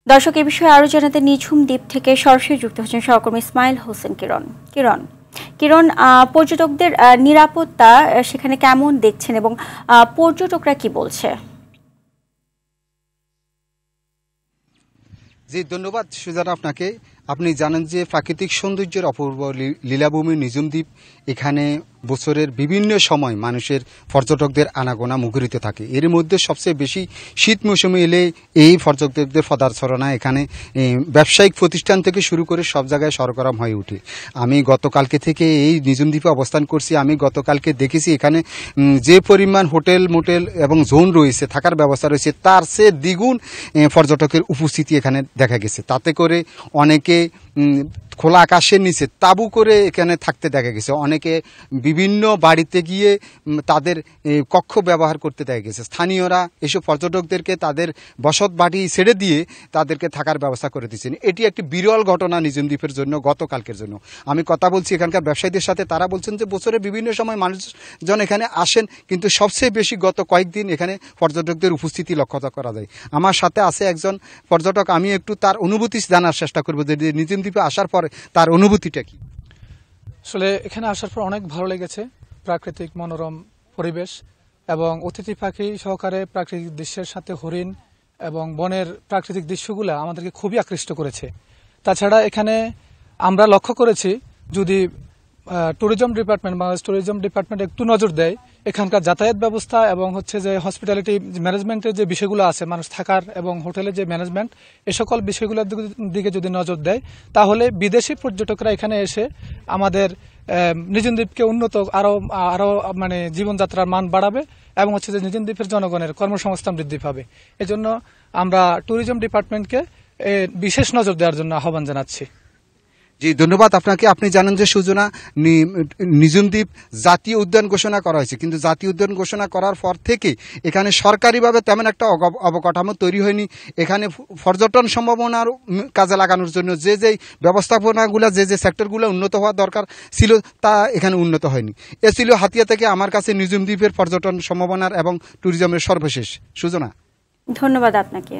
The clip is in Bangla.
দর্শক, এই বিষয়ে আরো জানাতে নিঝুম দ্বীপ থেকে সরাসরি যুক্ত হচ্ছেন সহকর্মী ইসমাইল হোসেন কিরণ। পর্যটকদের নিরাপত্তা সেখানে কেমন দেখছেন এবং পর্যটকরা কি বলছে? জি, ধন্যবাদ সুজানা আপনাকে। আপনি জানেন যে প্রাকৃতিক সৌন্দর্যের অপূর্ব লীলাভূমি নিঝুম দ্বীপ, এখানে বছরের বিভিন্ন সময় মানুষের পর্যটকদের আনাগোনা মুখরিত থাকে। এর মধ্যে সবচেয়ে বেশি শীত মৌসুমে এলে এই পর্যটকদের পদার্থনা এখানে ব্যবসায়িক প্রতিষ্ঠান থেকে শুরু করে সব জায়গায় সরগরম হয়ে ওঠে। আমি গতকালকে থেকে এই নিঝুম দ্বীপে অবস্থান করছি। আমি গতকালকে দেখেছি এখানে যে পরিমাণ হোটেল মোটেল এবং জোন রয়েছে, থাকার ব্যবস্থা রয়েছে, তার চেয়ে দ্বিগুণ পর্যটকের উপস্থিতি এখানে দেখা গেছে। তাতে করে অনেকে খোলা আকাশের নিচে তাঁবু করে এখানে থাকতে দেখা গেছে। অনেকে বিভিন্ন বাড়িতে গিয়ে তাদের কক্ষ ব্যবহার করতে দেখা গেছে। স্থানীয়রা এসব পর্যটকদেরকে তাদের বসত বাড়ি ছেড়ে দিয়ে তাদেরকে থাকার ব্যবস্থা করে দিচ্ছেন। এটি একটি বিরল ঘটনা নিঝুম দ্বীপের জন্য, গতকালকের জন্য। আমি কথা বলছি এখানকার ব্যবসায়ীদের সাথে, তারা বলছেন যে বছরের বিভিন্ন সময় মানুষজন এখানে আসেন, কিন্তু সবচেয়ে বেশি গত কয়েকদিন এখানে পর্যটকদের উপস্থিতি লক্ষ্য করা যায়। আমার সাথে আছে একজন পর্যটক, আমি একটু তার অনুভূতি জানার চেষ্টা করবো যে নিঝুম দ্বীপে আসার পরে তার অনুভূতিটা কি। আসলে এখানে আসার পর অনেক ভালো লেগেছে। প্রাকৃতিক মনোরম পরিবেশ এবং অতিথি পাখি সহকারে প্রাকৃতিক দৃশ্যের সাথে হরিণ এবং বনের প্রাকৃতিক দৃশ্যগুলো আমাদেরকে খুবই আকৃষ্ট করেছে। তাছাড়া এখানে আমরা লক্ষ্য করেছি, যদি tourism department, Bangladesh tourism department একটু নজর দেয়, এখানকার যাতায়াত ব্যবস্থা এবং যে হসপিটালিটি ম্যানেজমেন্টের যে বিষয়গুলো আছে, মানুষ থাকার এবং হোটেলের যে ম্যানেজমেন্ট, এ সকল বিষয়গুলোর দিকে যদি নজর দেয়, তাহলে বিদেশি পর্যটকরা এখানে এসে আমাদের নিঝুম দ্বীপকে উন্নত আরো মানে জীবনযাত্রার মান বাড়াবে এবং যে নিঝুম দ্বীপের জনগণের কর্মসংস্থান বৃদ্ধি পাবে। এজন্য আমরা ট্যুরিজম ডিপার্টমেন্টকে বিশেষ নজর দেওয়ার জন্য আহ্বান জানাচ্ছি। জি, ধন্যবাদ আপনাকে। আপনি জানেন যে সুজনা, নিঝুম দ্বীপ জাতীয় উদ্যান ঘোষণা করা হয়েছে, কিন্তু জাতীয় উদ্যান ঘোষণা করার পর থেকে এখানে সরকারিভাবে তেমন একটা অবকাঠামো তৈরি হয়নি। এখানে পর্যটন সম্ভাবনার কাজে লাগানোর জন্য যে ব্যবস্থাপনাগুলো, যে সেক্টরগুলো উন্নত হওয়া দরকার ছিল, তা এখানে উন্নত হয়নি। এ ছিল হাতিয়া থেকে আমার কাছে নিঝুম দ্বীপের পর্যটন সম্ভাবনার এবং ট্যুরিজমের সর্বশেষ। সুজনা, ধন্যবাদ আপনাকে।